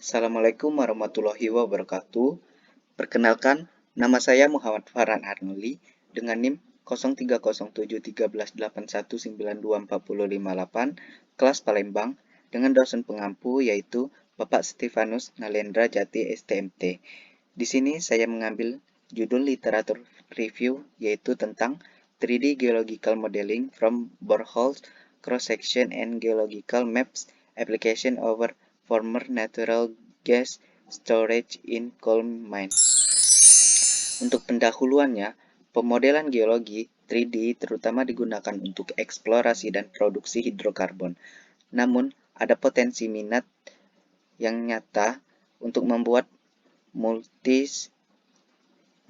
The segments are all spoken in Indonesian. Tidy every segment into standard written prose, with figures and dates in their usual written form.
Assalamualaikum warahmatullahi wabarakatuh. Perkenalkan, nama saya Muhammad Farhan Arnoli dengan NIM 03071381924058, kelas Palembang, dengan dosen pengampu yaitu Bapak Stefanus Nalendra Jati STMT. Di sini saya mengambil judul literatur review yaitu tentang 3D Geological Modeling from Boreholes, Cross-Section and Geological Maps Application over Former Natural Gas Storage in Coal Mines. Untuk pendahuluannya, pemodelan geologi 3D terutama digunakan untuk eksplorasi dan produksi hidrokarbon. Namun, ada potensi minat yang nyata untuk membuat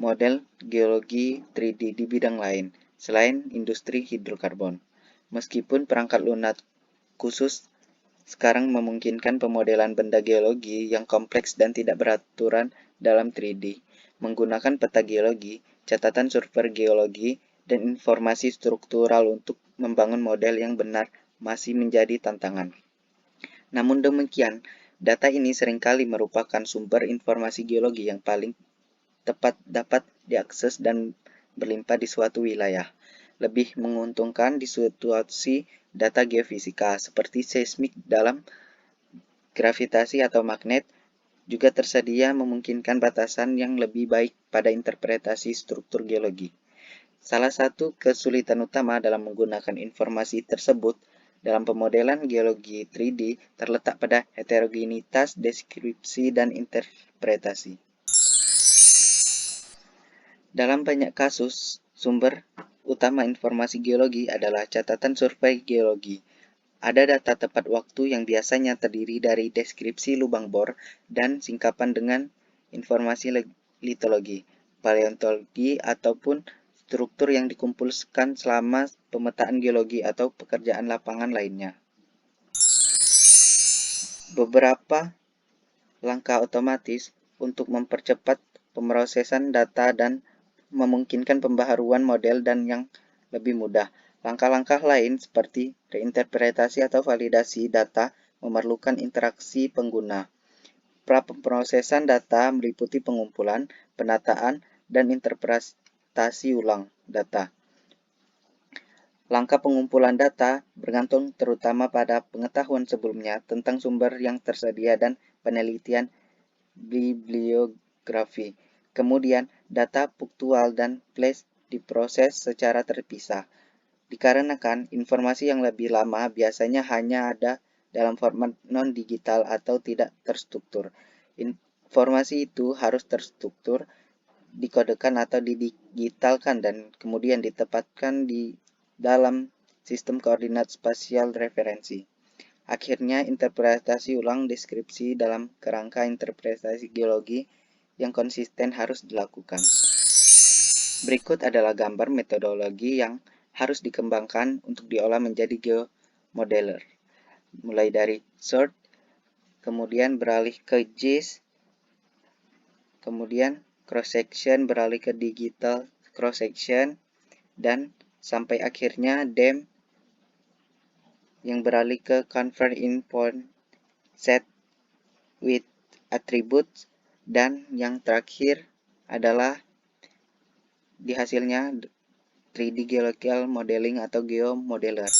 model geologi 3D di bidang lain selain industri hidrokarbon. Meskipun perangkat lunak khusus sekarang memungkinkan pemodelan benda geologi yang kompleks dan tidak beraturan dalam 3D, menggunakan peta geologi, catatan survei geologi, dan informasi struktural untuk membangun model yang benar masih menjadi tantangan. Namun demikian, data ini seringkali merupakan sumber informasi geologi yang paling tepat dapat diakses dan berlimpah di suatu wilayah. Lebih menguntungkan di situasi data geofisika seperti seismik dalam gravitasi atau magnet juga tersedia memungkinkan batasan yang lebih baik pada interpretasi struktur geologi. Salah satu kesulitan utama dalam menggunakan informasi tersebut dalam pemodelan geologi 3D terletak pada heterogenitas deskripsi dan interpretasi. Dalam banyak kasus, sumber utama informasi geologi adalah catatan survei geologi. Ada data tepat waktu yang biasanya terdiri dari deskripsi lubang bor dan singkapan dengan informasi litologi, paleontologi, ataupun struktur yang dikumpulkan selama pemetaan geologi atau pekerjaan lapangan lainnya. Beberapa langkah otomatis untuk mempercepat pemrosesan data dan memungkinkan pembaharuan model dan yang lebih mudah. Langkah-langkah lain seperti reinterpretasi atau validasi data memerlukan interaksi pengguna. Pra-pemrosesan data meliputi pengumpulan, penataan, dan interpretasi ulang data. Langkah pengumpulan data bergantung terutama pada pengetahuan sebelumnya tentang sumber yang tersedia dan penelitian bibliografi. Kemudian, data faktual dan flash diproses secara terpisah. Dikarenakan informasi yang lebih lama biasanya hanya ada dalam format non-digital atau tidak terstruktur. Informasi itu harus terstruktur, dikodekan atau didigitalkan dan kemudian ditempatkan di dalam sistem koordinat spasial referensi. Akhirnya, interpretasi ulang deskripsi dalam kerangka interpretasi geologi yang konsisten harus dilakukan. Berikut adalah gambar metodologi yang harus dikembangkan untuk diolah menjadi geomodeler. Mulai dari sort, kemudian beralih ke GIS, kemudian cross-section beralih ke digital cross-section, dan sampai akhirnya DEM yang beralih ke convert in point set with attributes, dan yang terakhir adalah di hasilnya 3D Geological Modeling atau Geomodeler.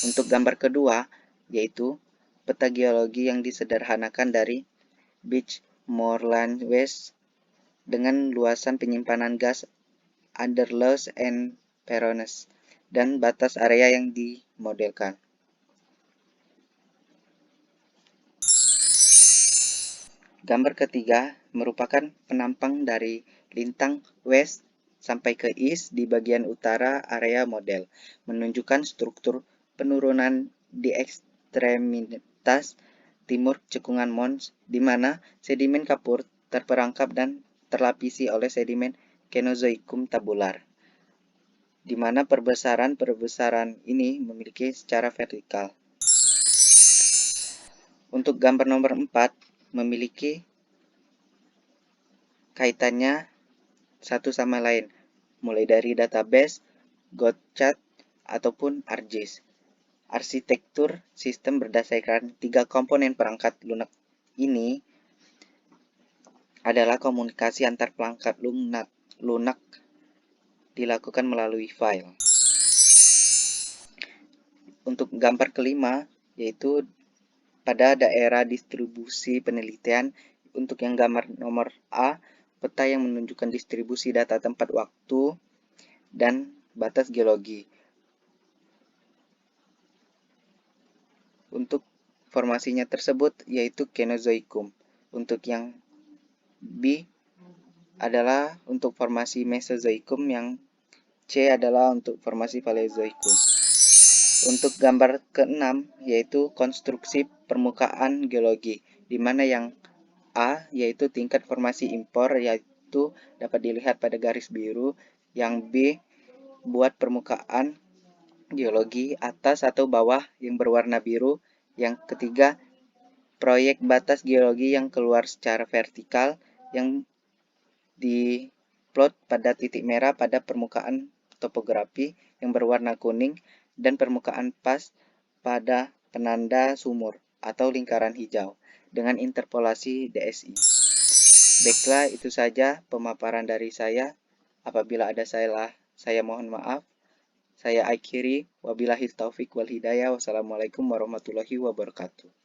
Untuk gambar kedua, yaitu peta geologi yang disederhanakan dari Beach Moorland West dengan luasan penyimpanan gas Underloos and Perones dan batas area yang dimodelkan. Gambar ketiga merupakan penampang dari lintang west sampai ke east di bagian utara area model, menunjukkan struktur penurunan di ekstremitas timur cekungan Mons, di mana sedimen kapur terperangkap dan terlapisi oleh sedimen Kenozoikum tabular, di mana perbesaran ini memiliki secara vertikal. Untuk gambar nomor 4 memiliki kaitannya satu sama lain, mulai dari database, GOTCHAT, ataupun ArcGIS. Arsitektur sistem berdasarkan 3 komponen perangkat lunak ini adalah komunikasi antar perangkat lunak dilakukan melalui file. Untuk gambar kelima, yaitu pada daerah distribusi penelitian, untuk yang gambar nomor A, peta yang menunjukkan distribusi data tempat waktu dan batas geologi. Untuk formasinya tersebut yaitu Kenozoikum. Untuk yang B adalah untuk formasi Mesozoikum, yang C adalah untuk formasi Paleozoikum. Untuk gambar ke-6 yaitu konstruksi permukaan geologi, di mana yang A yaitu tingkat formasi impor, yaitu dapat dilihat pada garis biru. Yang B buat permukaan geologi atas atau bawah yang berwarna biru. Yang ketiga proyek batas geologi yang keluar secara vertikal yang diplot pada titik merah pada permukaan topografi yang berwarna kuning, dan permukaan pas pada penanda sumur atau lingkaran hijau dengan interpolasi DSI. Baiklah, itu saja pemaparan dari saya. Apabila ada salah, saya mohon maaf. Saya akhiri, wabillahi taufik wal hidayah. Wassalamualaikum warahmatullahi wabarakatuh.